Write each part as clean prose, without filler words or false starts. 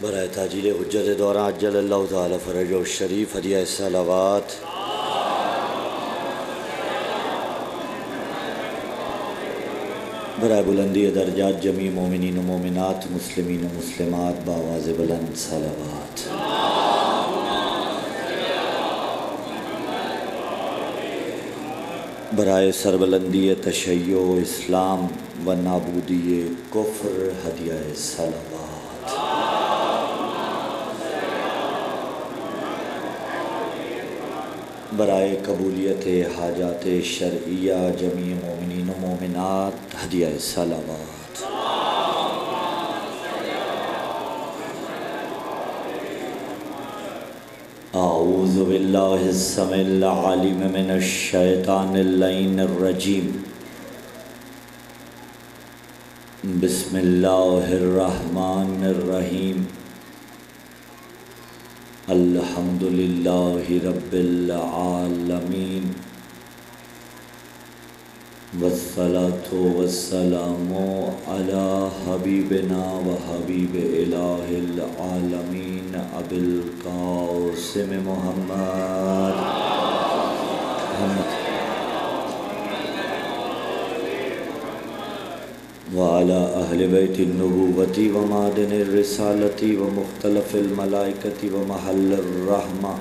برائے تاجیل حجت دوران عجل اللہ تعالی فرج و شریف ہدیہ صلوات برائے بلندی درجات جمیع مومنین و مومنات مسلمین و مسلمات بآواز بلند صلوات برائے سربلندی تشیع اسلام و نابودی کفر ہدیہ صلوات برائے قبولیت حاجات شرعیہ جمیع مومنین و مومنات ہدیہ صلوات اعوذ باللہ السمیع العلیم من الشیطان اللعین الرجیم بسم اللہ الرحمن الرحیم الحمد للہ رب العالمین والصلاة والسلام علی حبیبنا و حبیب الہ العالمین ابی القاسم محمد وعلى أهل بيت النبوة ومعدن الرسالة ومختلف الملائكة ومحل الرحمة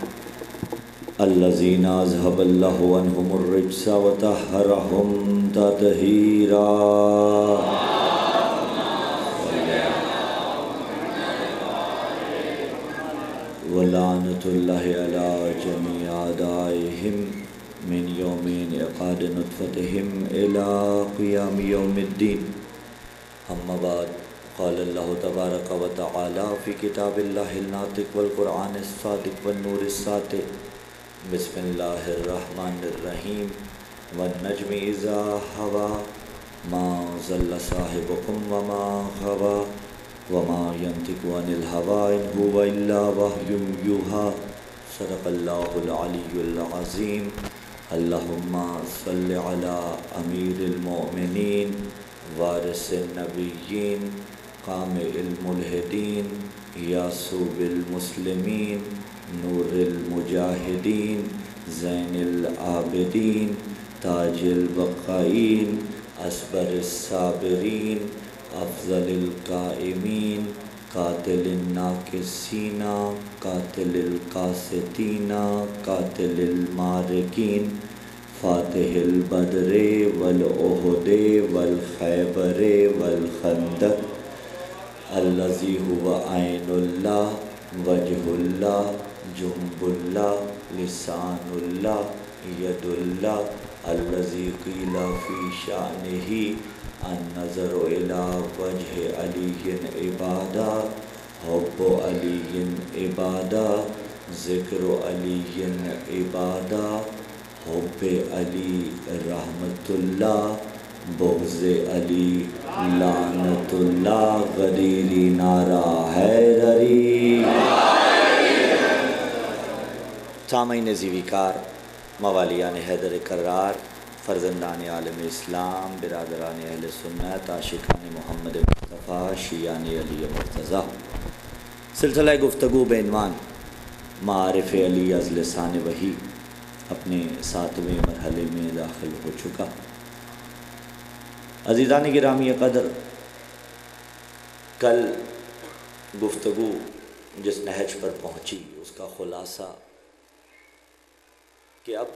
الذين أذهب الله عنهم الرجس وطهرهم تطهيرا ولعنة الله على جميع أعدائهم من يوم إعقاد نطفتهم إلى قيام يوم الدين اما بعد قال اللہ تبارک و تعالی فی کتاب اللہ الناطق والقرآن الصادق والنور الساطع بسم اللہ الرحمن الرحیم والنجم اذا ہوا ما ضل صاحبکم وما غوا وما ينطق عن الهوى ان هو الا وحی یوحی صدق اللہ العلی العظیم اللہم صل علی امیر المؤمنین وارث النبیین قامع الملحدین یاسوب المسلمین نور المجاہدین زین العابدین تاج البقائین اصبر الصابرین افضل القائمین قاتل الناکسین قاتل القاسطین قاتل المارقین فاتح البدر والأحد والخیبر والخندق الذي هو عین اللہ وجہ اللہ جنب اللہ لسان اللہ ید اللہ الذي قیل فی شأنہ النظر الى وجہ علی عبادہ حب علی عبادہ ذکر علی عبادہ حب علی رحمت اللہ بغض علی لعنت اللہ غدیری نعرہ حیدری سامعین زیویکار موالیان حیدر کرار فرزندان عالم اسلام برادران اہل سنت عاشقان محمد مصطفیٰ شیعان علی مرتضیٰ سلسلہ گفتگو بعنوان معارف علی از لسان وحی اپنے 7ویں مرحلے میں داخل ہو چکا۔ عزیزان گرامی قدر، کل گفتگو جس نہج پر پہنچی اس کا خلاصہ کہ اب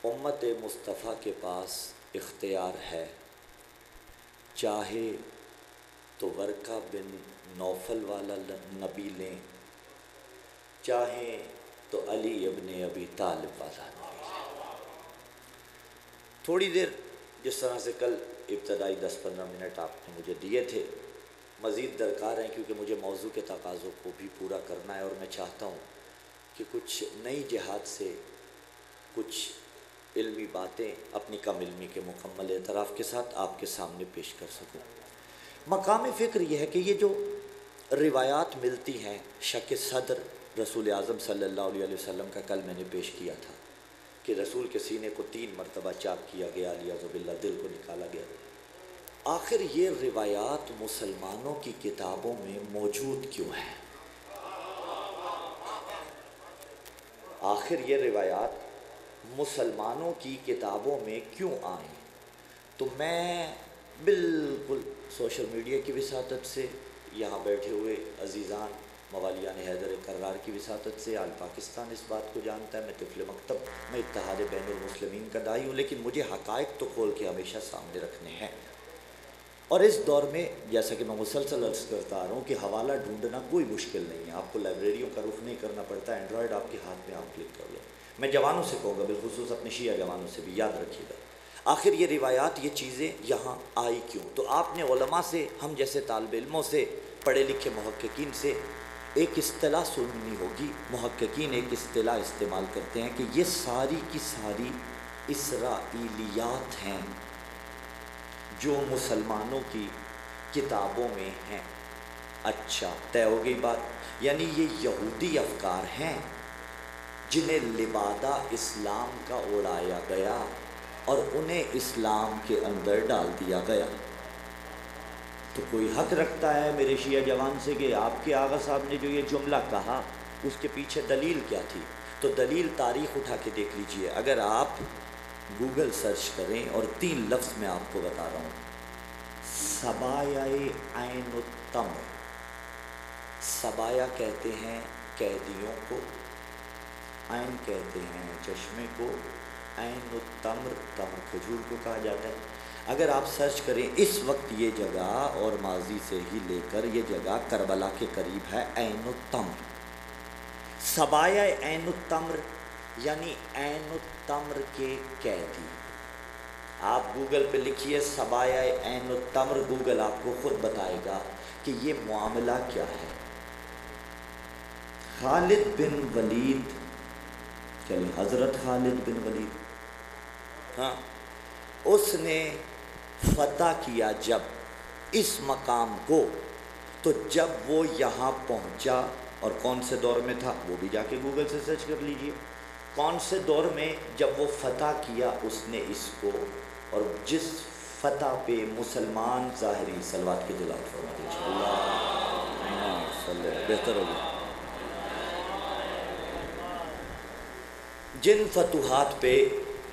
امت مصطفیٰ کے پاس اختیار ہے، چاہے تو ورقہ بن نوفل والا نبی لیں، چاہیں تو علی ابن ابی طالب والا نبی۔ تھوڑی دیر جس طرح سے کل ابتدائی 10-15 منٹ آپ نے مجھے دیے تھے، مزید درکار ہیں کیونکہ مجھے موضوع کے تقاضوں کو بھی پورا کرنا ہے، اور میں چاہتا ہوں کہ کچھ نئی جہات سے کچھ علمی باتیں اپنی کم علمی کے مکمل اعتراف کے ساتھ آپ کے سامنے پیش کر سکوں۔ مقام فکر یہ ہے کہ یہ جو روایات ملتی ہیں شک صدر رسول اعظم صلی اللہ علیہ وسلم کا کل میں نے پیش کیا تھا کہ رسول کے سینے کو 3 مرتبہ چاک کیا گیا، علیہ باللہ دل کو نکالا گیا۔ آخر یہ روایات مسلمانوں کی کتابوں میں موجود کیوں ہیں؟ آخر یہ روایات مسلمانوں کی کتابوں میں کیوں آئیں؟ تو میں بالکل سوشل میڈیا کی وساطت سے، یہاں بیٹھے ہوئے عزیزان موالیان حیدر کرار کی وساطت سے، آل پاکستان اس بات کو جانتا ہے، میں طفل مکتب میں اتحاد بین المسلمین کا داعی ہوں، لیکن مجھے حقائق تو کھول کے ہمیشہ سامنے رکھنے ہیں۔ اور اس دور میں جیسا کہ میں مسلسل عرض کرتا آ رہا ہوں کہ حوالہ ڈھونڈنا کوئی مشکل نہیں ہے، آپ کو لائبریریوں کا رخ نہیں کرنا پڑتا، اینڈرائڈ آپ کے ہاتھ میں، آپ کلک کر لو۔ میں جوانوں سے کہوں گا، بالخصوص اپنے شیعہ جوانوں سے بھی یاد رکھیے گا، آخر یہ روایات، یہ چیزیں یہاں آئی کیوں؟ تو آپ نے علماء سے، ہم جیسے طالب علموں سے، پڑھے لکھے محققین سے ایک اصطلاح سننی ہوگی۔ محققین ایک اصطلاح استعمال کرتے ہیں کہ یہ ساری کی ساری اسرائیلیات ہیں جو مسلمانوں کی کتابوں میں ہیں۔ اچھا، طے ہو گئی بات، یعنی یہ یہودی افکار ہیں جنہیں لبادہ اسلام کا اڑایا گیا اور انہیں اسلام کے اندر ڈال دیا گیا۔ تو کوئی حق رکھتا ہے میرے شیعہ جوان سے کہ آپ کے آغا صاحب نے جو یہ جملہ کہا اس کے پیچھے دلیل کیا تھی؟ تو دلیل تاریخ اٹھا کے دیکھ لیجئے، اگر آپ گوگل سرچ کریں، اور 3 لفظ میں آپ کو بتا رہا ہوں، سبایہ عین التمر، سبایہ کہتے ہیں قیدیوں کو، عین کہتے ہیں چشمے کو، عین التمر، تمر کھجور کو کہا جاتا ہے۔ اگر آپ سرچ کریں اس وقت یہ جگہ، اور ماضی سے ہی لے کر یہ جگہ کربلا کے قریب ہے، عین التمر، سبایہ عین التمر یعنی عین التمر کے قیدی۔ آپ گوگل پہ لکھیے سبایہ عین التمر، گوگل آپ کو خود بتائے گا کہ یہ معاملہ کیا ہے۔ خالد بن ولید، چلیں حضرت خالد بن ولید، ہاں، اس نے فتح کیا جب اس مقام کو، تو جب وہ یہاں پہنچا، اور کون سے دور میں تھا وہ بھی جا کے گوگل سے سرچ کر لیجئے، کون سے دور میں جب وہ فتح کیا اس نے اس کو، اور جس فتح پہ مسلمان ظاہری صلوات کی تلاوت فرماتے ہیں اللہ صلی بہتر ہوگی، جن فتوحات پہ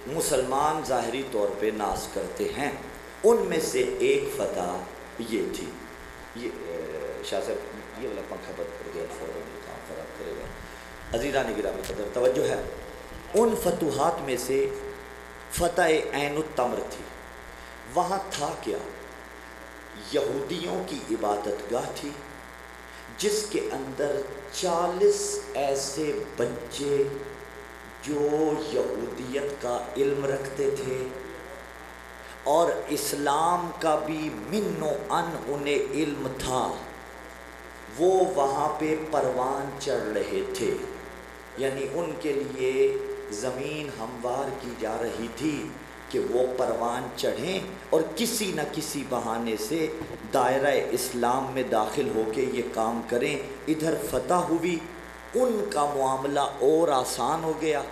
مسلمان ظاہری طور پہ ناز کرتے ہیں، ان میں سے ایک فتح یہ تھی۔ یہ شاہ صاحب یہ والا پنکھا بند کر دیا، فوراً یہ کام خراب کرے گا۔ عزیزان گرامی قدر توجہ ہے، ان فتوحات میں سے فتح عین التمر تھی۔ وہاں تھا کیا؟ یہودیوں کی عبادت گاہ تھی، جس کے اندر 40 ایسے بچے جو یہودیت کا علم رکھتے تھے اور اسلام کا بھی من و ان انہیں علم تھا، وہ وہاں پہ پروان چڑھ رہے تھے، یعنی ان کے لیے زمین ہموار کی جا رہی تھی کہ وہ پروان چڑھیں اور کسی نہ کسی بہانے سے دائرہ اسلام میں داخل ہو کے یہ کام کریں۔ ادھر فتح ہوئی، ان کا معاملہ اور آسان ہو گیا،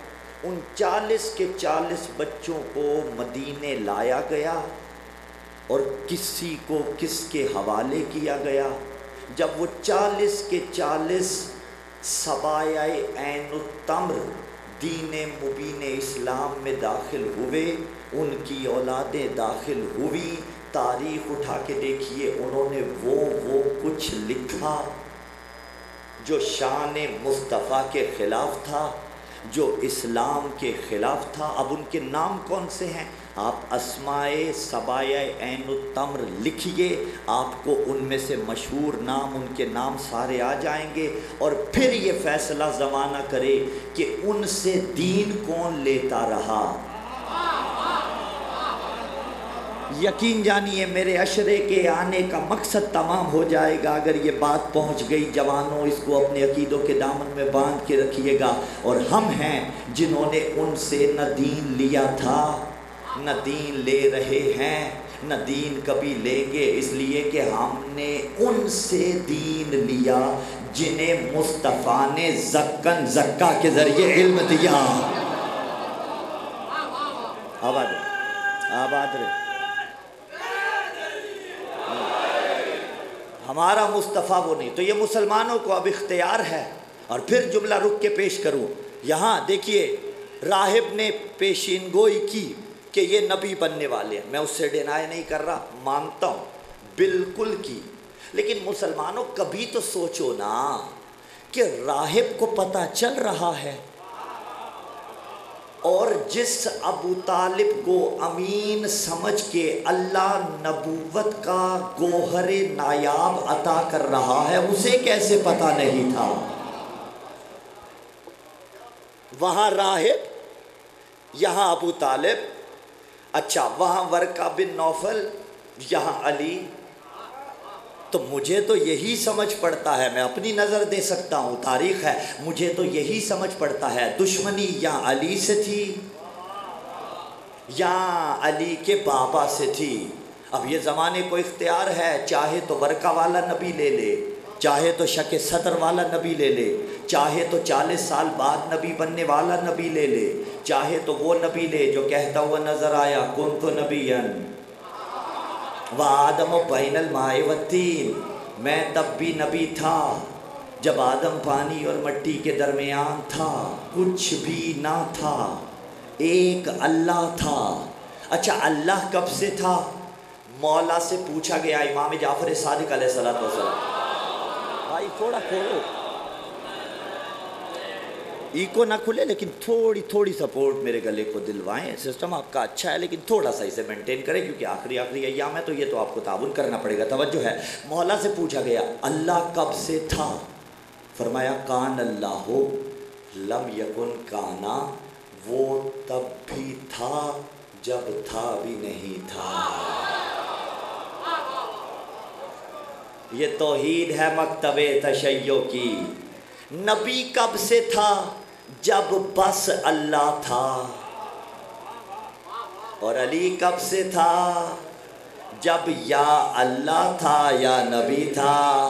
ان 40 کے 40 بچوں کو مدینے لایا گیا اور کسی کو کس کے حوالے کیا گیا؟ جب وہ 40 کے 40 سبایہ عین التمر دین مبین اسلام میں داخل ہوئے، ان کی اولادیں داخل ہوئی، تاریخ اٹھا کے دیکھیے، انہوں نے وہ کچھ لکھا جو شان مصطفیٰ کے خلاف تھا، جو اسلام کے خلاف تھا۔ اب ان کے نام کون سے ہیں؟ آپ اسمائے سبایہ عین التمر لکھیے، آپ کو ان میں سے مشہور نام، ان کے نام سارے آ جائیں گے، اور پھر یہ فیصلہ زمانہ کرے کہ ان سے دین کون لیتا رہا۔ یقین جانیے میرے عشرے کے آنے کا مقصد تمام ہو جائے گا اگر یہ بات پہنچ گئی۔ جوانوں، اس کو اپنے عقیدوں کے دامن میں باندھ کے رکھیے گا، اور ہم ہیں جنہوں نے ان سے نہ دین لیا تھا، نہ دین لے رہے ہیں، نہ دین کبھی لیں گے، اس لیے کہ ہم نے ان سے دین لیا جنہیں مصطفیٰ نے زکا کے ذریعے علم دیا۔ آباد رہے ہمارا مصطفیٰ وہ نہیں۔ تو یہ مسلمانوں کو اب اختیار ہے، اور پھر جملہ رک کے پیش کروں، یہاں دیکھیے راہب نے پیشین گوئی کی کہ یہ نبی بننے والے ہیں، میں اس سے ڈینائی نہیں کر رہا، مانتا ہوں بالکل کی، لیکن مسلمانوں کبھی تو سوچو نا کہ راہب کو پتہ چل رہا ہے، اور جس ابو طالب کو امین سمجھ کے اللہ نبوت کا گوہر نایاب عطا کر رہا ہے، اسے کیسے پتہ نہیں تھا؟ وہاں راہب، یہاں ابو طالب، اچھا وہاں ورقہ بن نوفل، یہاں علی۔ تو مجھے تو یہی سمجھ پڑتا ہے، میں اپنی نظر دے سکتا ہوں، تاریخ ہے، مجھے تو یہی سمجھ پڑتا ہے دشمنی یا علی سے تھی یا علی کے بابا سے تھی۔ اب یہ زمانے کو اختیار ہے، چاہے تو ورقہ والا نبی لے لے، چاہے تو شک صدر والا نبی لے لے، چاہے تو 40 سال بعد نبی بننے والا نبی لے لے، چاہے تو وہ نبی لے جو کہتا ہوا نظر آیا کنت نبیًا وآدم بین الماء والطین، میں تب بھی نبی تھا جب آدم پانی اور مٹی کے درمیان تھا، کچھ بھی نہ تھا، ایک اللہ تھا۔ اچھا اللہ کب سے تھا؟ مولا سے پوچھا گیا، امام جعفر صادق علیہ السلام، بھائی تھوڑا کھولو، ایکو نہ کھلے لیکن تھوڑی سپورٹ میرے گلے کو دلوائیں، سسٹم آپ کا اچھا ہے لیکن تھوڑا سا اسے مینٹین کریں، کیونکہ آخری ایام ہے تو یہ تو آپ کو تعاون کرنا پڑے گا۔ توجہ ہے، مولا سے پوچھا گیا اللہ کب سے تھا؟ فرمایا کان اللہ لم یکن کانا، وہ تب بھی تھا جب تھا بھی نہیں تھا۔ یہ توحید ہے مکتب تشیع کی۔ نبی کب سے تھا؟ جب بس اللہ تھا۔ اور علی کب سے تھا؟ جب یا اللہ تھا یا نبی تھا۔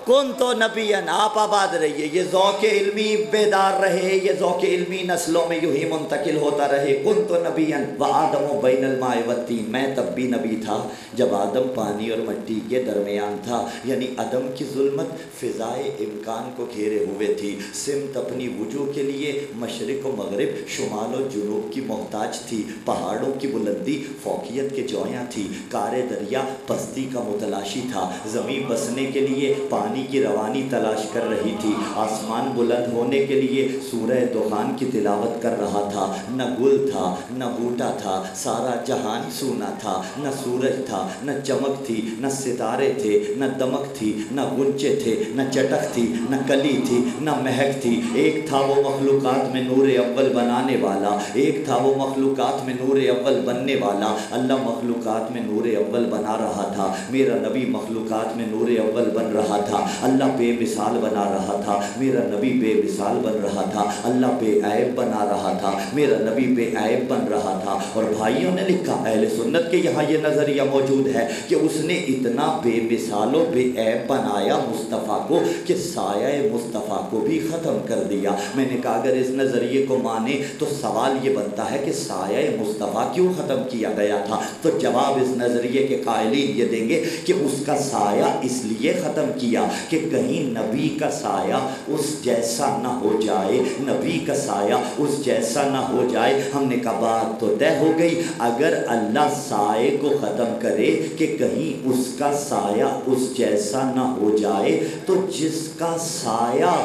کن تو نبی، آپ آباد رہیے، یہ ذوق علمی بیدار رہے، یہ ذوق علمی نسلوں میں یوں ہی منتقل ہوتا رہے۔ کن تو نبی وآدم بین الماء والطین، میں تب بھی نبی تھا جب آدم پانی اور مٹی کے درمیان تھا، یعنی عدم کی ظلمت فضائے امکان کو گھیرے ہوئے تھی، سمت اپنی وجوہ کے لیے مشرق و مغرب شمال و جنوب کی محتاج تھی، پہاڑوں کی بلندی فوقیت کے جویاں تھی، کار دریا پستی کا متلاشی تھا، زمین بسنے کے لیے پانی کی روانی تلاش کر رہی تھی، آسمان بلند ہونے کے لیے سورہ دخان کی تلاوت کر رہا تھا، نہ گل تھا نہ بوٹا تھا، سارا جہان سونا تھا، نہ سورج تھا نہ چمک تھی، نہ ستارے تھے نہ دمک تھی، نہ گنچے تھے نہ چٹک تھی، نہ کلی تھی نہ مہک تھی۔ ایک تھا وہ مخلوقات میں نور اول بنانے والا، ایک تھا وہ مخلوقات میں نور اول بننے والا۔ اللہ مخلوقات میں نور اول بنا رہا تھا، میرا نبی مخلوقات میں نور اول بن رہا تھا، اللہ بے مثال بنا رہا تھا، میرا نبی بے مثال بن رہا تھا، اللہ بے عیب بنا رہا تھا، میرا نبی بے عیب بن رہا تھا۔ اور بھائیوں نے لکھا، اہل سنت کے یہاں یہ نظریہ موجود ہے کہ اس نے اتنا بے مثال و بے عیب بنایا مصطفیٰ کو کہ سایہ مصطفیٰ کو بھی ختم کر دیا۔ میں نے کہا اگر اس نظریے کو مانے تو سوال یہ بنتا ہے کہ سایہ مصطفیٰ کیوں ختم کیا گیا تھا؟ تو جواب اس نظریے کے قائلین یہ دیں گے کہ اس کا سایہ اس لیے ختم کیا کہ کہیں نبی کا سایہ اس جیسا نہ ہو جائے، نبی کا سایہ اس جیسا نہ ہو جائے۔ ہم نے کہا بات تو طے ہو گئی، اگر اللہ سائے کو ختم کرے کہ کہیں اس کا سایہ اس جیسا نہ ہو جائے، تو جس کا سایہ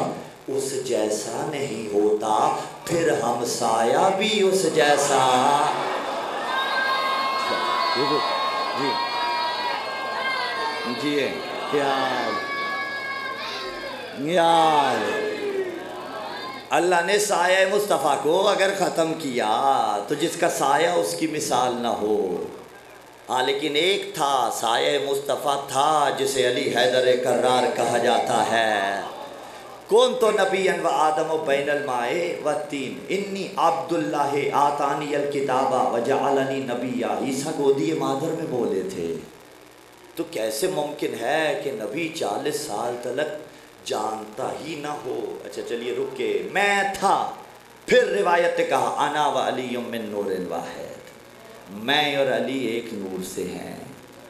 اس جیسا نہیں ہوتا پھر ہم سایہ بھی اس جیسا۔ جی پیار یار، اللہ نے سایہ مصطفیٰ کو اگر ختم کیا تو جس کا سایہ اس کی مثال نہ ہو۔ لیکن ایک تھا، سایہ مصطفیٰ تھا جسے علی حیدر کرار کہا جاتا ہے۔ کون تو نبی و آدم بین الماء والطین، انی عبداللہ آتانی الکتاب وجعلنی نبیا، عیسیٰ گودی مادر میں بولے تھے۔ تو کیسے ممکن ہے کہ نبی 40 سال تلک جانتا ہی نہ ہو؟ اچھا چلیے رک کے، میں تھا، پھر روایت نے کہا انا و علی من نور واحد، میں اور علی ایک نور سے ہیں۔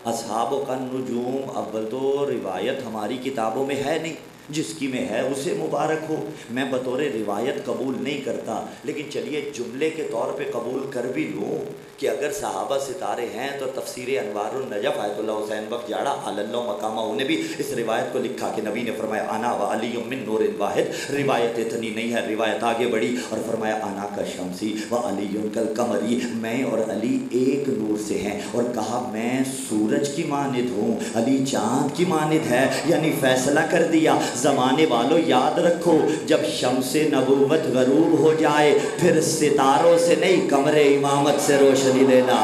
اصحاب کا نجوم، اول تو روایت ہماری کتابوں میں ہے نہیں، جس کی میں ہے اسے مبارک ہو۔ میں بطور روایت قبول نہیں کرتا، لیکن چلیے جملے کے طور پہ قبول کر بھی لوں کہ اگر صحابہ ستارے ہیں تو تفسیر انوار النجف آیت اللہ حسین بخش جاڑا علی اللہ مقامہ نے بھی اس روایت کو لکھا کہ نبی نے فرمایا انا و علی من نور واحد، روایت اتنی نہیں ہے، روایت آگے بڑھی اور فرمایا انا کا شمسی و علی کل قمری، میں اور علی ایک نور سے ہیں، اور کہا میں سورج کی مانند ہوں، علی چاند کی مانند ہے، یعنی فیصلہ کر دیا۔ زمانے والوں یاد رکھو، جب شمس نبوت غروب ہو جائے پھر ستاروں سے نہیں قمر امامت سے روشنی لینا۔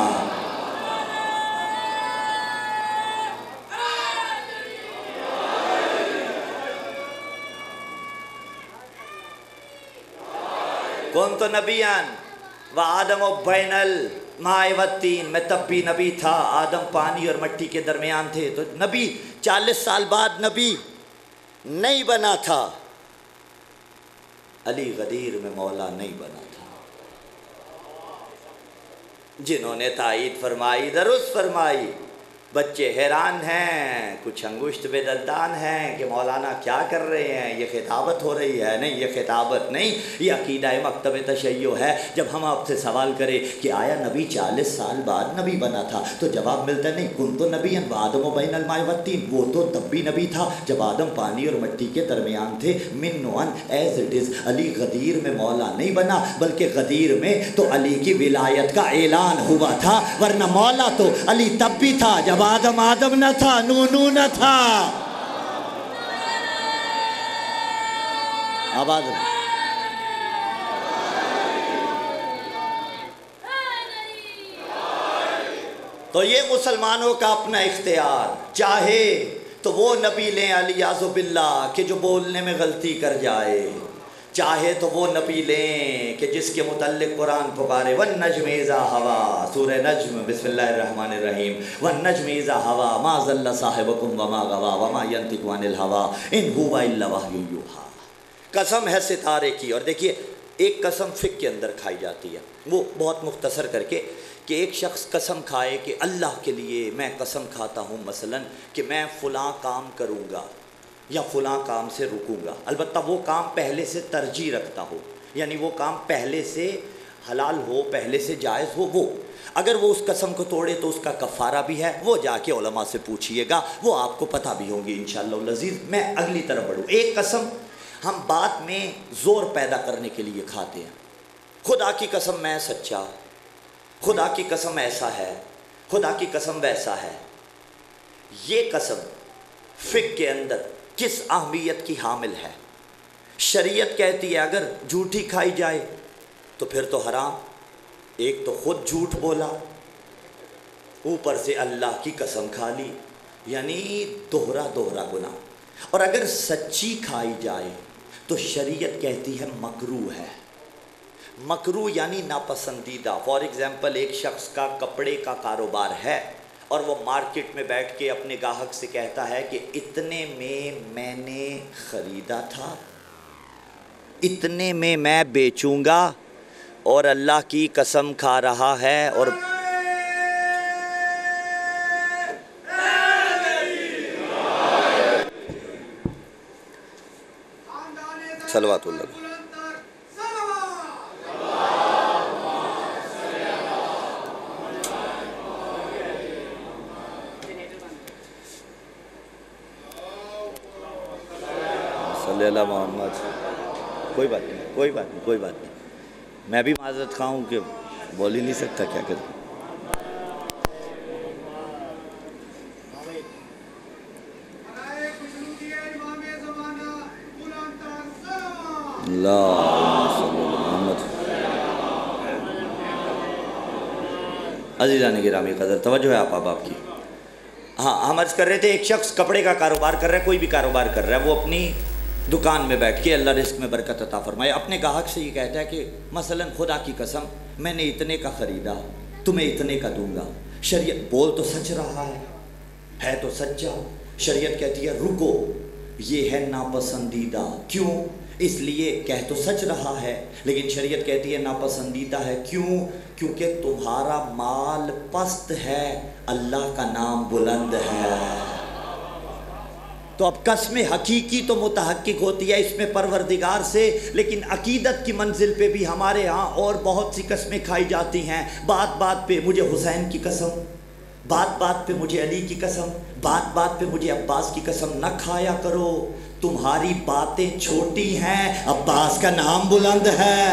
کون تو نبیان و آدم و بین الماء والطین، میں تب بھی نبی تھا، آدم پانی اور مٹی کے درمیان تھے۔ تو نبی 40 سال بعد نبی نہیں بنا تھا، علی غدیر میں مولا نہیں بنا تھا۔ جنہوں نے تائید فرمائی درست فرمائی، بچے حیران ہیں، کچھ انگشت بے دندان ہیں کہ مولانا کیا کر رہے ہیں، یہ خطابت ہو رہی ہے؟ نہیں، یہ خطابت نہیں، یہ عقیدہ مکتب تشیع ہے۔ جب ہم آپ سے سوال کریں کہ آیا نبی 40 سال بعد نبی بنا تھا تو جواب ملتا ہے نہیں، کن تو نبی و آدم و بین الماء والطین، وہ تو تب بھی نبی تھا جب آدم پانی اور مٹی کے درمیان تھے۔ من نوان ایز اٹ از، علی غدیر میں مولا نہیں بنا، بلکہ غدیر میں تو علی کی ولایت کا اعلان ہوا تھا، ورنہ مولا تو علی تب بھی تھا جب آدم نہ تھا، نو نہ تھا۔ آباد تو یہ مسلمانوں کا اپنا اختیار، چاہے تو وہ نبی لیں علیاذ باللہ کہ جو بولنے میں غلطی کر جائے، چاہے تو وہ نبی لیں کہ جس کے متعلق قرآن پکارے والنجم اذا ہوا، سورہ نجم، بسم اللہ الرحمن الرحیم، والنجم اذا ہوا ما ضل صاحبکم وما غوا وما ینطق عن الہوی ان ہوا الا وحی یوحی۔ قسم ہے ستارے کی۔ اور دیکھیے ایک قسم فقہ کے اندر کھائی جاتی ہے، وہ بہت مختصر کر کے، کہ ایک شخص قسم کھائے کہ اللہ کے لیے میں قسم کھاتا ہوں مثلا کہ میں فلاں کام کروں گا یا فلاں کام سے رکوں گا، البتہ وہ کام پہلے سے ترجیح رکھتا ہو، یعنی وہ کام پہلے سے حلال ہو، پہلے سے جائز ہو، وہ اگر وہ اس قسم کو توڑے تو اس کا کفارہ بھی ہے، وہ جا کے علماء سے پوچھئے گا، وہ آپ کو پتہ بھی ہوں گی انشاءاللہ العزیز۔ میں اگلی طرف بڑھوں۔ ایک قسم ہم بات میں زور پیدا کرنے کے لیے کھاتے ہیں، خدا کی قسم میں سچا، خدا کی قسم ایسا ہے، خدا کی قسم ویسا ہے۔ یہ قسم فقہ کے اندر کس اہمیت کی حامل ہے؟ شریعت کہتی ہے اگر جھوٹی کھائی جائے تو پھر تو حرام، ایک تو خود جھوٹ بولا، اوپر سے اللہ کی قسم کھا لی، یعنی دوہرا گناہ۔ اور اگر سچی کھائی جائے تو شریعت کہتی ہے مکروہ ہے، مکروہ یعنی ناپسندیدہ۔ فار ایگزامپل ایک شخص کا کپڑے کا کاروبار ہے اور وہ مارکیٹ میں بیٹھ کے اپنے گاہک سے کہتا ہے کہ اتنے میں نے خریدا تھا، اتنے میں بیچوں گا، اور اللہ کی قسم کھا رہا ہے اور صلوات اللہ صلی اللہ محمد۔ کوئی بات نہیں، میں بھی معذرت خواہ ہوں کہ بول ہی نہیں سکتا، کیا کروں۔ عزیزان گرامی قدر، توجہ ہے آپ کی۔ ہاں، ہم عرض کر رہے تھے ایک شخص کپڑے کا کاروبار کر رہا ہے، کوئی بھی کاروبار کر رہا ہے، وہ اپنی دکان میں بیٹھ کے اللہ رزق میں برکت عطا فرمائے، اپنے گاہک سے یہ کہتا ہے کہ مثلا خدا کی قسم میں نے اتنے کا خریدا، تمہیں اتنے کا دوں گا۔ شریعت بول تو سچ رہا ہے تو سچا، شریعت کہتی ہے رکو، یہ ہے ناپسندیدہ۔ کیوں؟ اس لیے کہہ تو سچ رہا ہے، لیکن شریعت کہتی ہے ناپسندیدہ ہے۔ کیوں؟ کیونکہ تمہارا مال پست ہے، اللہ کا نام بلند ہے۔ تو اب قسم حقیقی تو متحقق ہوتی ہے اس میں پروردگار سے، لیکن عقیدت کی منزل پہ بھی ہمارے ہاں اور بہت سی قسمیں کھائی جاتی ہیں۔ بات بات پہ مجھے حسین کی قسم، بات بات پہ مجھے علی کی قسم، بات بات پہ مجھے عباس کی قسم۔ نہ کھایا کرو، تمہاری باتیں چھوٹی ہیں، عباس کا نام بلند ہے۔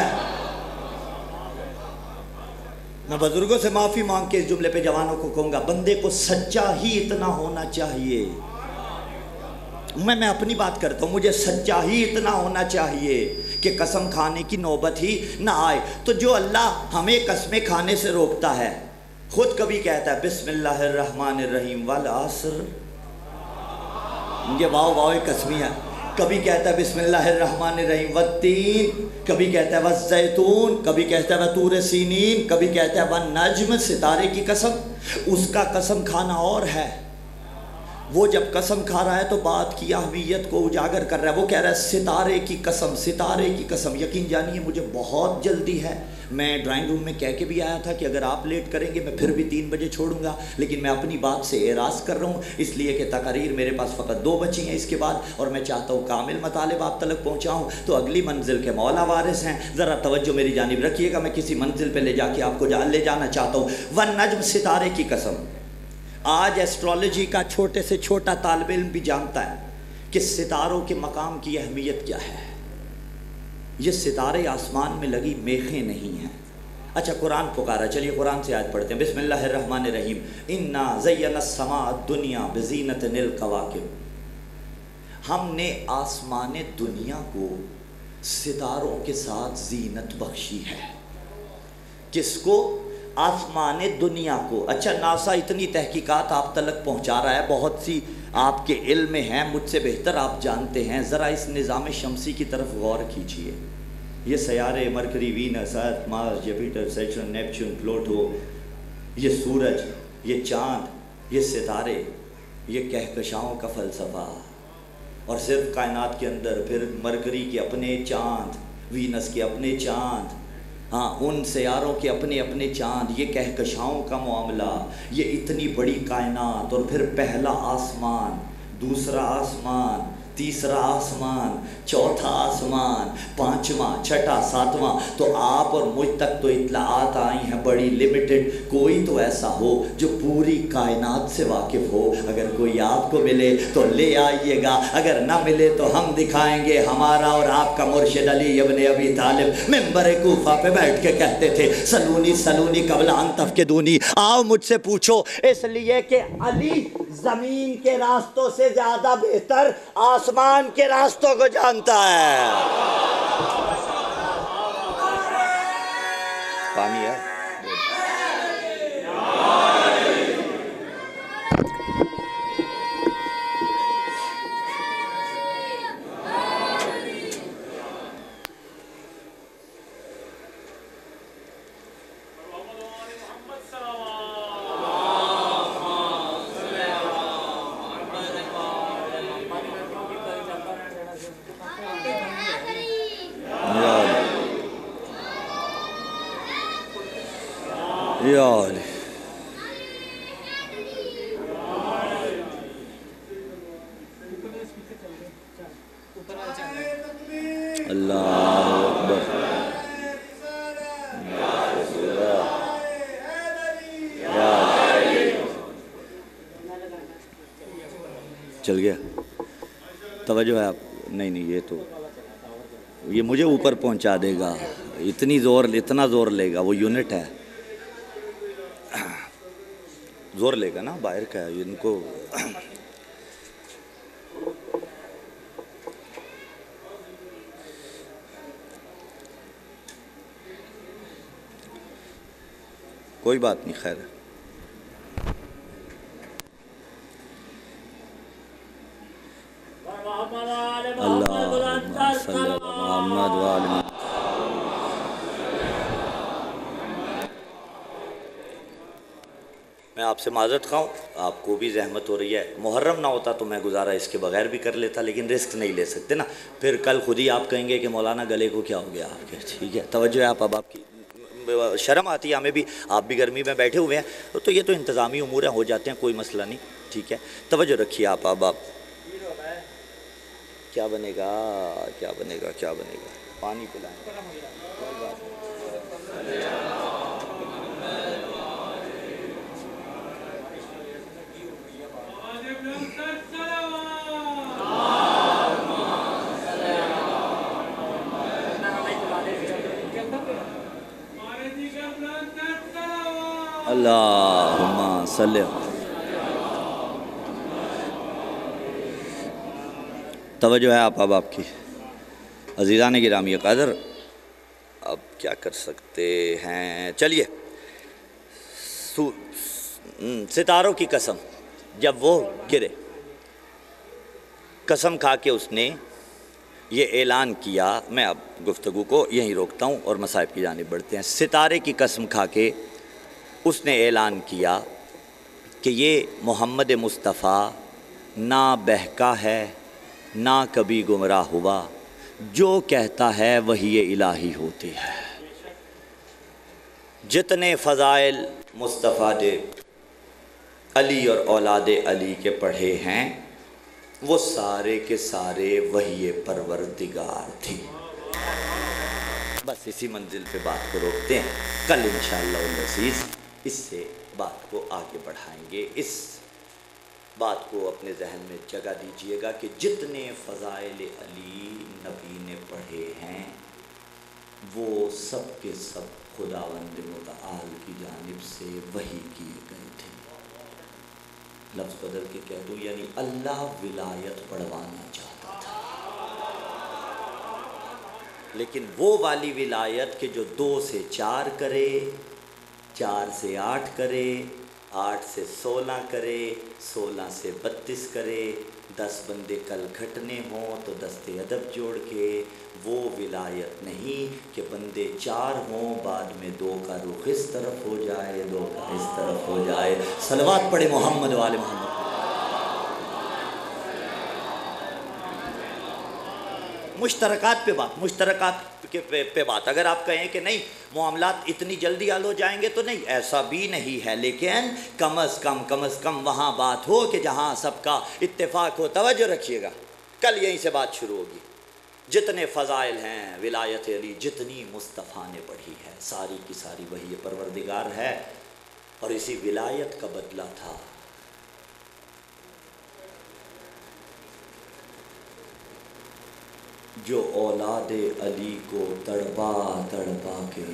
میں بزرگوں سے معافی مانگ کے اس جملے پہ جوانوں کو کہوں گا، بندے کو سچا ہی اتنا ہونا چاہیے۔ میں اپنی بات کرتا ہوں، مجھے سچا ہی اتنا ہونا چاہیے کہ قسم کھانے کی نوبت ہی نہ آئے۔ تو جو اللہ ہمیں قسمیں کھانے سے روکتا ہے، خود کبھی کہتا ہے بسم اللہ الرحمن الرحیم والعصر، یہ واو واو قسمی ہے۔ کبھی کہتا ہے بسم اللہ الرحمن الرحیم والتین، کبھی کہتا ہے والزیتون، کبھی کہتا ہے وطور سینین، کبھی کہتا ہے والنجم، ستارے کی قسم۔ اس کا قسم کھانا اور ہے، وہ جب قسم کھا رہا ہے تو بات کی اہمیت کو اجاگر کر رہا ہے۔ وہ کہہ رہا ہے ستارے کی قسم، ستارے کی قسم۔ یقین جانیے مجھے بہت جلدی ہے، میں ڈرائنگ روم میں کہہ کے بھی آیا تھا کہ اگر آپ لیٹ کریں گے میں پھر بھی 3 بجے چھوڑوں گا، لیکن میں اپنی بات سے اعراض کر رہا ہوں اس لیے کہ تقاریر میرے پاس فقط 2 بچی ہیں اس کے بعد، اور میں چاہتا ہوں کامل مطالب آپ تک پہنچاؤں۔ تو اگلی منزل کے مولا وارث ہیں، ذرا توجہ میری جانب رکھیے گا، میں کسی منزل پہ لے جا کے آپ کو لے جانا چاہتا ہوں۔ والنجم، ستارے کی قسم۔ آج ایسٹرالوجی کا چھوٹے سے چھوٹا طالب علم بھی جانتا ہے کہ ستاروں کے مقام کی اہمیت کیا ہے۔ یہ ستارے آسمان میں لگی میخیں نہیں ہیں۔ اچھا قرآن پکارا، چلیے قرآن سے آیت پڑھتے ہیں۔ بسم اللہ الرحمن الرحیم، انا زینا السماء الدنیا بزینۃ الکواکب۔ ہم نے آسمان دنیا کو ستاروں کے ساتھ زینت بخشی ہے۔ کس کو؟ آسمان دنیا کو۔ اچھا ناسا اتنی تحقیقات آپ تک پہنچا رہا ہے، بہت سی آپ کے علم میں ہیں، مجھ سے بہتر آپ جانتے ہیں، ذرا اس نظام شمسی کی طرف غور کیجئے۔ یہ سیارے مرکری، وینس، ارتھ، مارس، جوپیٹر، سیٹرن، نیپچون، پلوٹو، یہ سورج، یہ چاند، یہ ستارے، یہ کہکشاؤں کا فلسفہ، اور صرف کائنات کے اندر پھر مرکری کے اپنے چاند، وینس کے اپنے چاند، ہاں ان سیاروں کے اپنے اپنے چاند، یہ کہکشاؤں کا معاملہ، یہ اتنی بڑی کائنات، اور پھر پہلا آسمان، دوسرا آسمان، تیسرا آسمان، چوتھا آسمان، پانچواں، چھٹا، ساتواں۔ تو آپ اور مجھ تک تو اطلاعات آئی ہیں بڑی لمیٹڈ، کوئی تو ایسا ہو جو پوری کائنات سے واقف ہو۔ اگر کوئی آپ کو ملے تو لے آئیے گا، اگر نہ ملے تو ہم دکھائیں گے۔ ہمارا اور آپ کا مرشد علی ابن ابی طالب منبر کوفہ پہ بیٹھ کے کہتے تھے سلونی سلونی قبل ان تفقدونی، آؤ مجھ سے پوچھو، اس لیے کہ علی زمین کے راستوں سے زیادہ بہتر آسمان کے راستوں کو جانتا ہے۔ پانی ہے؟ چل گیا؟ توجہ ہے آپ؟ نہیں یہ تو یہ مجھے اوپر پہنچا دے گا، اتنا زور لے گا، وہ یونٹ ہے، زور لے گا نا، باہر کا ہے ان کو۔ کوئی بات نہیں، خیر ہے۔ میں آپ سے معذرت خواہوں، آپ کو بھی زحمت ہو رہی ہے، محرم نہ ہوتا تو میں گزارا اس کے بغیر بھی کر لیتا، لیکن رسک نہیں لے سکتے نا، پھر کل خود ہی آپ کہیں گے کہ مولانا گلے کو کیا ہو گیا آپ کے۔ ٹھیک ہے، توجہ ہے اب آپ کی شرم آتی ہے ہمیں بھی، آپ بھی گرمی میں بیٹھے ہوئے ہیں تو یہ تو انتظامی امور ہیں، ہو جاتے ہیں، کوئی مسئلہ نہیں، ٹھیک ہے، توجہ رکھیے آپ اب آپ کیا بنے گا کیا بنے گا کیا بنے گا؟ پانی پلائیں۔ اللہم صلی۔ توجہ ہے آپ کی عزیزان گرامی قدر، اب کیا کر سکتے ہیں؟ چلیے، ستاروں کی قسم، جب وہ گرے، قسم کھا کے اس نے یہ اعلان کیا۔ میں اب گفتگو کو یہیں روکتا ہوں اور مصائب کی جانب بڑھتے ہیں۔ ستارے کی قسم کھا کے اس نے اعلان کیا کہ یہ محمد مصطفیٰ نہ بہکا ہے نہ کبھی گمراہ ہوا، جو کہتا ہے وحی الہی ہوتی ہے۔ جتنے فضائل مصطفیٰ نے علی اور اولاد علی کے پڑھے ہیں وہ سارے کے سارے وحی پروردگار تھی۔ بس اسی منزل پہ بات کو روکتے ہیں، کل انشاءاللہ العزیز اس سے بات کو آگے بڑھائیں گے۔ اس بات کو اپنے ذہن میں جگہ دیجئے گا کہ جتنے فضائل علی نبی نے پڑھے ہیں وہ سب کے سب خداوند متعال کی جانب سے وحی کیے گئے تھے۔ لفظ بدل کے کہہ دوں، یعنی اللہ ولایت پڑھوانا چاہتا تھا، لیکن وہ والی ولایت کہ جو 2 سے 4 کرے، 4 سے 8 کرے، 8 سے 16 کرے، 16 سے 32 کرے، 10 بندے کل کھٹنے ہوں تو دست ادب جوڑ کے، وہ ولایت نہیں کہ بندے 4 ہوں بعد میں 2 کا رخ اس طرف ہو جائے 2 کا اس طرف ہو جائے۔ صلوات پڑھے محمد والے محمد۔ مشترکات پہ بات اگر آپ کہیں کہ نہیں معاملات اتنی جلدی حل ہو جائیں گے تو نہیں، ایسا بھی نہیں ہے، لیکن کم از کم وہاں بات ہو کہ جہاں سب کا اتفاق ہو۔ توجہ رکھیے گا، کل یہیں سے بات شروع ہوگی۔ جتنے فضائل ہیں ولایت علی، جتنی مصطفیٰ نے پڑھی ہے، ساری کی ساری وحی پروردگار ہے، اور اسی ولایت کا بدلہ تھا۔ جو اولاد علی کو تڑپا تڑپا کے،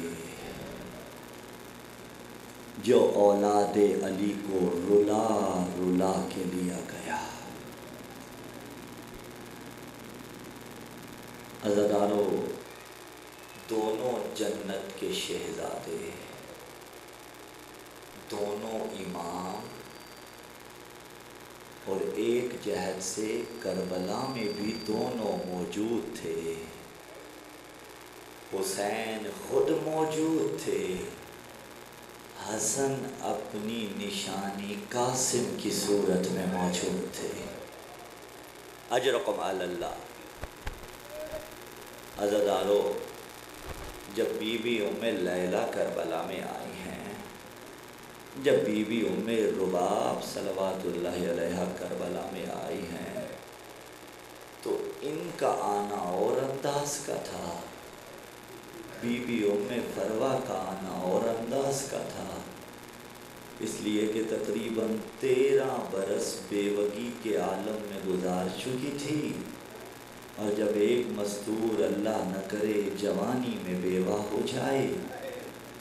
جو اولاد علی کو رلا رلا کے لیا گیا۔ عزادارو، دونوں جنت کے شہزادے، دونوں امام، اور ایک جہت سے کربلا میں بھی دونوں موجود تھے۔ حسین خود موجود تھے، حسن اپنی نشانی قاسم کی صورت میں موجود تھے۔ اجرکم علی اللہ۔ عزادارو، جب بی بی ام لیلہ کربلا میں آئی ہیں، جب بی بی ام رباب صلوات اللہ علیہ کربلا میں آئی ہیں، تو ان کا آنا اور انداز کا تھا، بی بی ام فروہ کا آنا اور انداز کا تھا، اس لیے کہ تقریباً 13 برس بیوگی کے عالم میں گزار چکی تھی، اور جب ایک مستور اللہ نہ کرے جوانی میں بیوہ ہو جائے،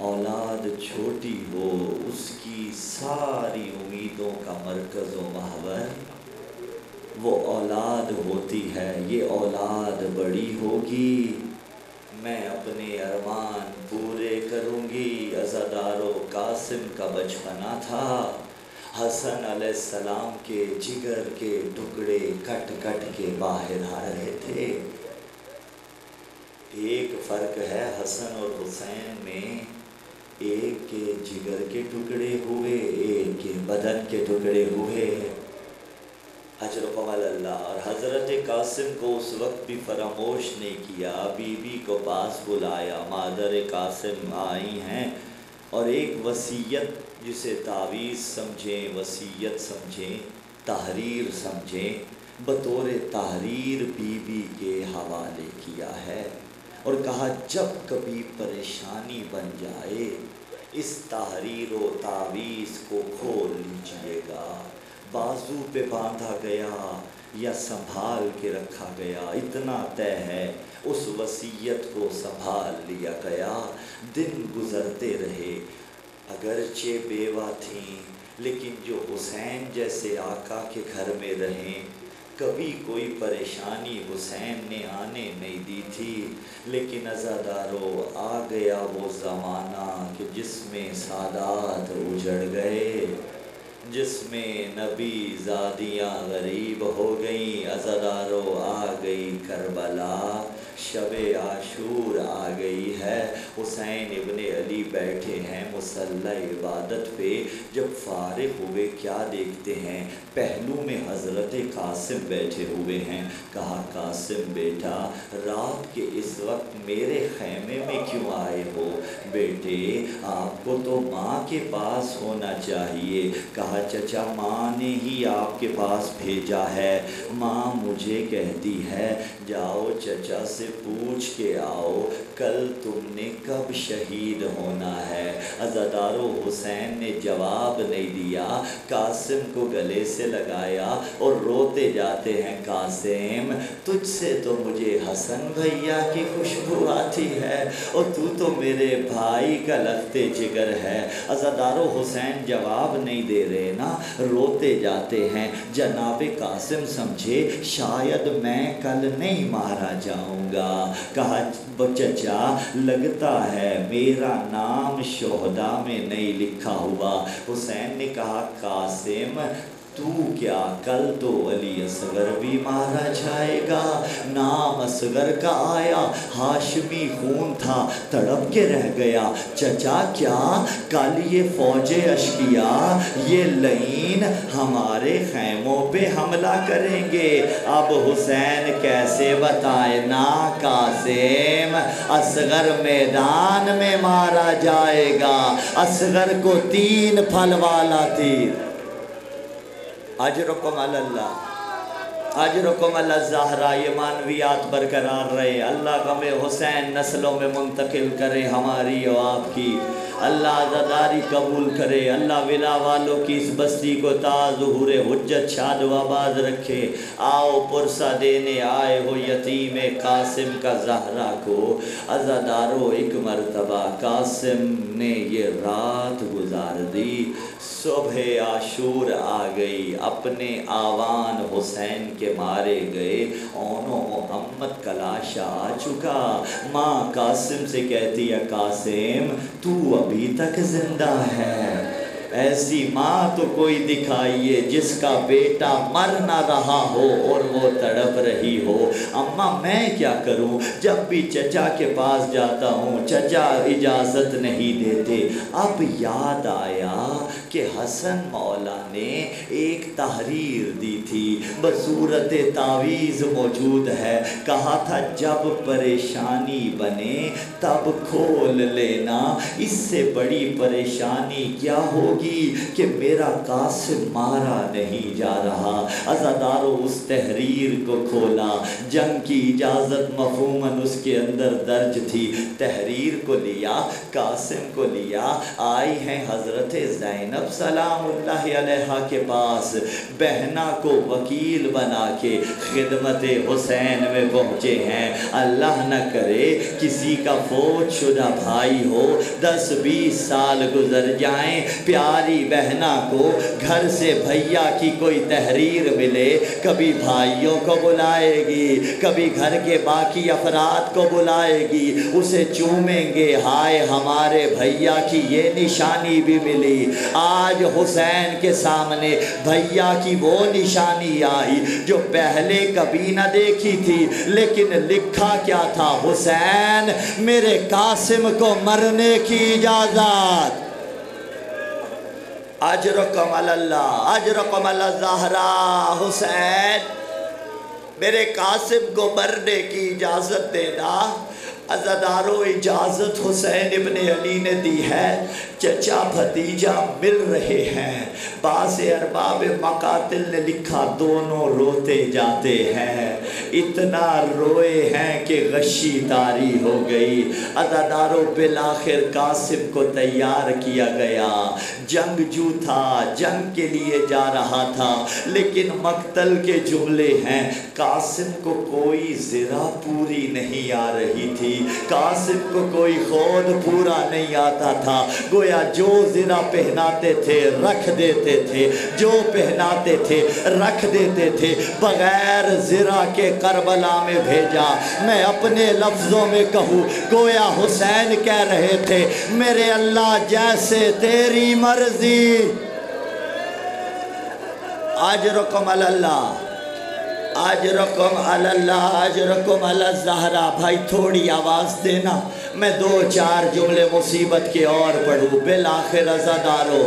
اولاد چھوٹی ہو، اس کی ساری امیدوں کا مرکز و محور وہ اولاد ہوتی ہے۔ یہ اولاد بڑی ہوگی، میں اپنے ارمان پورے کروں گی۔ عزادارو، قاسم کا بچپنا تھا، حسن علیہ السلام کے جگر کے ٹکڑے کٹ کٹ کے باہر آ رہے تھے۔ ایک فرق ہے حسن اور حسین میں، ایک کے جگر کے ٹکڑے ہوئے، ایک کے بدن کے ٹکڑے ہوئے۔ اجرکم علی اللہ۔ اور حضرت قاسم کو اس وقت بھی فراموش نہیں کیا، بی بی کو پاس بلایا، مادر قاسم آئی ہیں، اور ایک وصیت جسے تعویذ سمجھیں، وصیت سمجھیں، تحریر سمجھیں، بطور تحریر بی بی کے حوالے کیا ہے اور کہا جب کبھی پریشانی بن جائے اس تحریر و تعویذ کو کھول لیجئے گا، بازو پہ باندھا گیا یا سنبھال کے رکھا گیا اتنا طے ہے، اس وصیت کو سنبھال لیا گیا۔ دن گزرتے رہے، اگرچہ بیوہ تھیں لیکن جو حسین جیسے آقا کے گھر میں رہیں، کبھی کوئی پریشانی حسین نے آنے نہیں دی تھی، لیکن عزادارو آ گیا وہ زمانہ کہ جس میں سادات اجڑ گئے، جس میں نبی زادیاں غریب ہو گئیں۔ عزادارو آ گئی کربلا، شب عاشور آ گئی ہے، حسین ابن علی بیٹھے ہیں مصلی عبادت پہ۔ جب فارغ ہوئے کیا دیکھتے ہیں، پہلو میں حضرت قاسم بیٹھے ہوئے ہیں۔ کہا قاسم بیٹا رات کے اس وقت میرے خیمے میں کیوں آئے ہو؟ بیٹے آپ کو تو ماں کے پاس ہونا چاہیے۔ کہا چچا ماں نے ہی آپ کے پاس بھیجا ہے، ماں مجھے کہتی ہے جاؤ چچا سے پوچھ کے آؤ کل تم نے کب شہید ہونا ہے۔ عزادارو حسین نے جواب نہیں دیا، قاسم کو گلے سے لگایا اور روتے جاتے ہیں، قاسم تجھ سے تو مجھے حسن بھیا کی خوشبو آتی ہے اور تو میرے بھائی کا لختے جگر ہے۔ عزادارو حسین جواب نہیں دے رہے نا، روتے جاتے ہیں۔ جناب قاسم سمجھے شاید میں کل نہیں مارا جاؤں گا۔ کہا چچا لگتا ہے میرا نام شہداء میں نہیں لکھا ہوا۔ حسین نے کہا قاسم تو کیا کل تو علی اصغر بھی مارا جائے گا، نام اصغر کا آیا، ہاشمی خون تھا، تڑپ کے رہ گیا۔ چچا کیا کل یہ فوج اشقیاء یہ لعین ہمارے خیموں پہ حملہ کریں گے؟ اب حسین کیسے بتائے نا قاسم اصغر میدان میں مارا جائے گا، اصغر کو 3 پھل والا تیر۔ اجرکم علی اللہ، اجرکم علی الزہرا، یہ معنویات برقرار رہے۔ اللہ غم حسین نسلوں میں منتقل کرے ہماری و آپ کی، اللہ عزاداری قبول کرے، اللہ ولا والوں کی اس بستی کو تا ظہور حجت شاد و آباد رکھے۔ آؤ پرسہ دینے آئے ہو یتیم قاسم کا زہرا کو۔ عزادارو ایک مرتبہ قاسم نے یہ رات گزار دی، صبح عاشور آ گئی، اپنے آوان حسین کے مارے گئے، اونو محمد کا لاشا آ چکا۔ ماں قاسم سے کہتی ہے قاسم تو ابھی تک زندہ ہے، ایسی ماں تو کوئی دکھائیے جس کا بیٹا مر نہ رہا ہو اور وہ تڑپ رہی ہو۔ اماں میں کیا کروں، جب بھی چچا کے پاس جاتا ہوں چچا اجازت نہیں دیتے۔ اب یاد آیا کہ حسن مولا نے ایک تحریر دی تھی بصورت تعویذ موجود ہے، کہا تھا جب پریشانی بنے تب کھول لینا، اس سے بڑی پریشانی کیا ہوگی کہ میرا قاسم مارا نہیں جا رہا۔ عزادارو اس تحریر کو کھولا، جنگ کی اجازت مفہوماً اس کے اندر درج تھی، تحریر کو لیا، قاسم کو لیا، آئی ہیں حضرت زینب سلام اللہ علیہا کے پاس، بہنا کو وکیل بنا کے خدمت حسین میں پہنچے ہیں۔ اللہ نہ کرے کسی کا فوت شدہ بھائی ہو، 10-20 سال گزر جائیں، پیاری بہنا کو گھر سے بھیا کی کوئی تحریر ملے، کبھی بھائیوں کو بلائے گی، کبھی گھر کے باقی افراد کو بلائے گی، اسے چومیں گے، ہائے ہمارے بھیا کی یہ نشانی بھی ملی۔ آج حسین کے سامنے بھیا کی وہ نشانی آئی جو پہلے کبھی نہ دیکھی تھی، لیکن لکھا کیا تھا، حسین میرے قاسم کو مرنے کی اجازت۔ اجرکم علی اللہ، اجرکم علی الزہرا، حسین میرے قاسم کو مرنے کی اجازت دینا۔ عزادارو اجازت حسین ابن علی نے دی ہے، چچا بھتیجا مل رہے ہیں. بعض ارباب مقاتل نے لکھا دونوں روتے جاتے ہیں. اتنا روئے ہیں کہ غشی طاری ہو گئی. عزادارو بالآخر قاسم کو تیار کیا گیا. جنگجو تھا, جنگ کے لیے جا رہا تھا, لیکن مقتل کے جملے ہیں. قاسم کو کوئی ذرا پوری نہیں آ رہی تھی, قاسم کو کوئی خود پورا نہیں آتا تھا. گویا جو ذرا پہناتے تھے رکھ دیتے تھے, جو پہناتے تھے رکھ دیتے تھے, بغیر ذرا کے کربلا میں بھیجا. میں اپنے لفظوں میں کہوں, گویا حسین کہہ رہے تھے میرے اللہ جیسے تیری مرضی. اجرکم علی اللہ, اجرکم علی اللہ, اجرکم علی الزہرا. بھائی تھوڑی آواز دینا, میں 2-4 جملے مصیبت کے اور پڑھوں. بالآخر عزادارو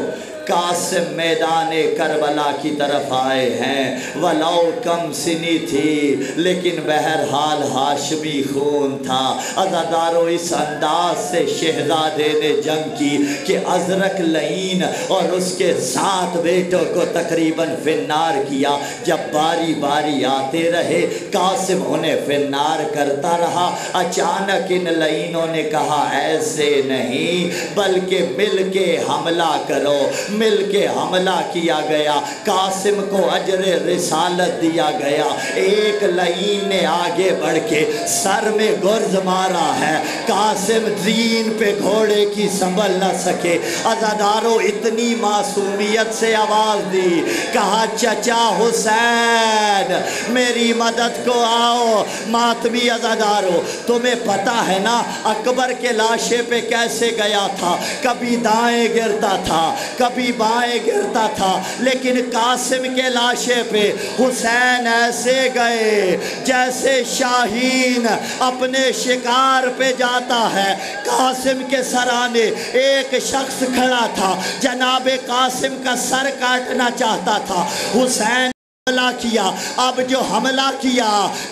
قاسم میدان کربلا کی طرف آئے ہیں. ولو کم سنی تھی لیکن بہرحال ہاشمی خون تھا. عزادارو اس انداز سے شہزادے نے جنگ کی کہ ازرق لعین اور اس کے 7 بیٹوں کو تقریباً فنار کیا. جب باری باری آتے رہے قاسم انہیں فنار کرتا رہا. اچانک ان لعینوں نے کہا ایسے نہیں بلکہ مل کے حملہ کرو. مل کے حملہ کیا گیا. قاسم کو اجر رسالت دیا گیا. ایک لعین نے آگے بڑھ کے سر میں گرز مارا ہے. قاسم زین پہ گھوڑے کی سنبھل نہ سکے. عزادارو اتنی معصومیت سے آواز دی, کہا چچا حسین میری مدد کو آؤ. ماتمی عزادارو تمہیں پتہ ہے نا اکبر کے لاشے پہ کیسے گیا تھا, کبھی دائیں گرتا تھا کبھی بائیں گرتا تھا, لیکن قاسم کے لاشے پہ حسین ایسے گئے جیسے شاہین اپنے شکار پہ جاتا ہے. قاسم کے سرانے ایک شخص کھڑا تھا, جناب قاسم کا سر کاٹنا چاہتا تھا. حسین حملہ کیا. اب جو حملہ کیا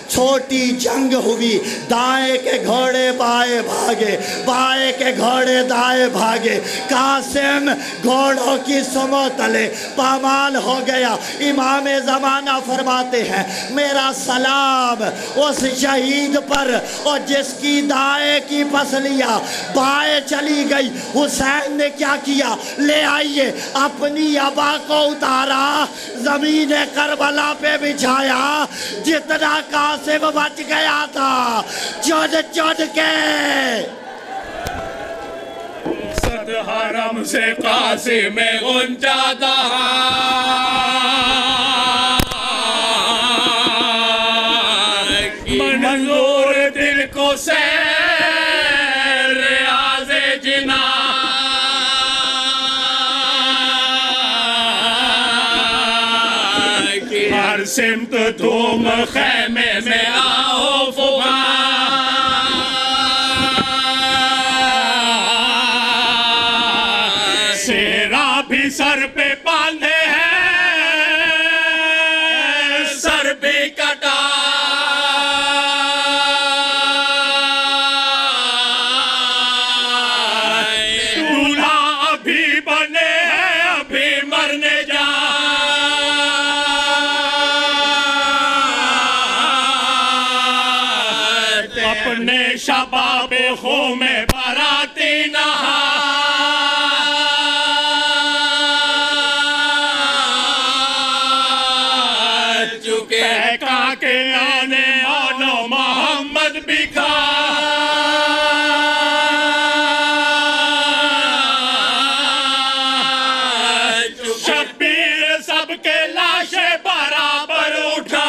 چھوٹی جنگ ہوئی. دائیں کے گھوڑے بائیں بھاگے, بائیں کے گھوڑے دائیں بھاگے. قاسم گھوڑوں کی سمو تلے پامال ہو گیا. امام زمانہ فرماتے ہیں میرا سلام اس شہید پر اور جس کی دائیں کی پسلیاں بائیں چلی گئی. حسین نے کیا کیا, لے آئیے اپنی عبا کو اتارا, زمین کربلا پہ بچھایا. جتنا قاسم بچ گیا تھا چود چود کے صد حرم سے قاسم غنچہ دہا, منظور دل کو سیر ریاض جنا. ہر سمت تم خیمے میں آؤ فغاں, سیرا بھی سر پہ باندھے ہیں, سر بھی کٹا. دولہا بھی بنے ہیں ابھی مرنے جا. اپنے شباب خو میں باراتی نہا, چکے کاکے آنے آنو محمد بھی کھا. شبیر سب کے لاشے برابر اٹھا.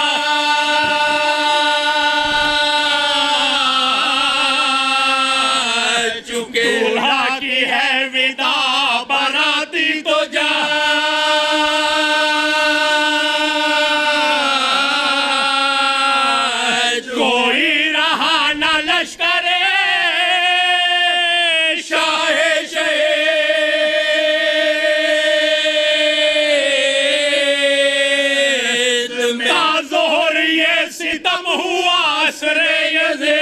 دولہا کی ہے ودا باراتی تو جا. کوئی رہا نہ لشکر شاہ شہید میں. تا ظہر یہ ستم ہوا عصر یزید,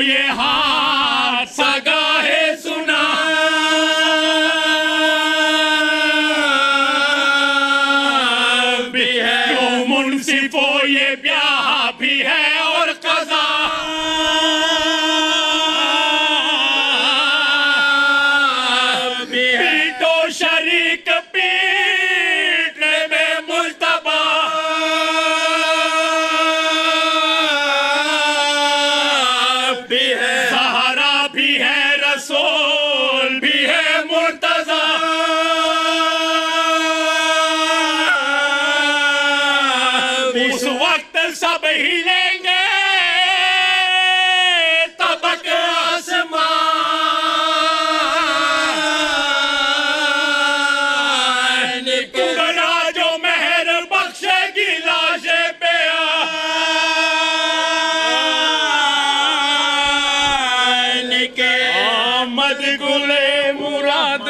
یہ حادثہ گاہے سنا بھی ہے، کیوں منصفو یہ بیاہ بھی ہے اور قضا بھی ہے، پیٹو شریک پیٹنے میں ملتبا بھی ہے، سہارا بھی ہے، رسول بھی ہے، مرتضی اس وقت سب ہلیں گے طبق آسمان کبرا جو مہر بخشے گی لاش پہ آن کے آمد گل مراد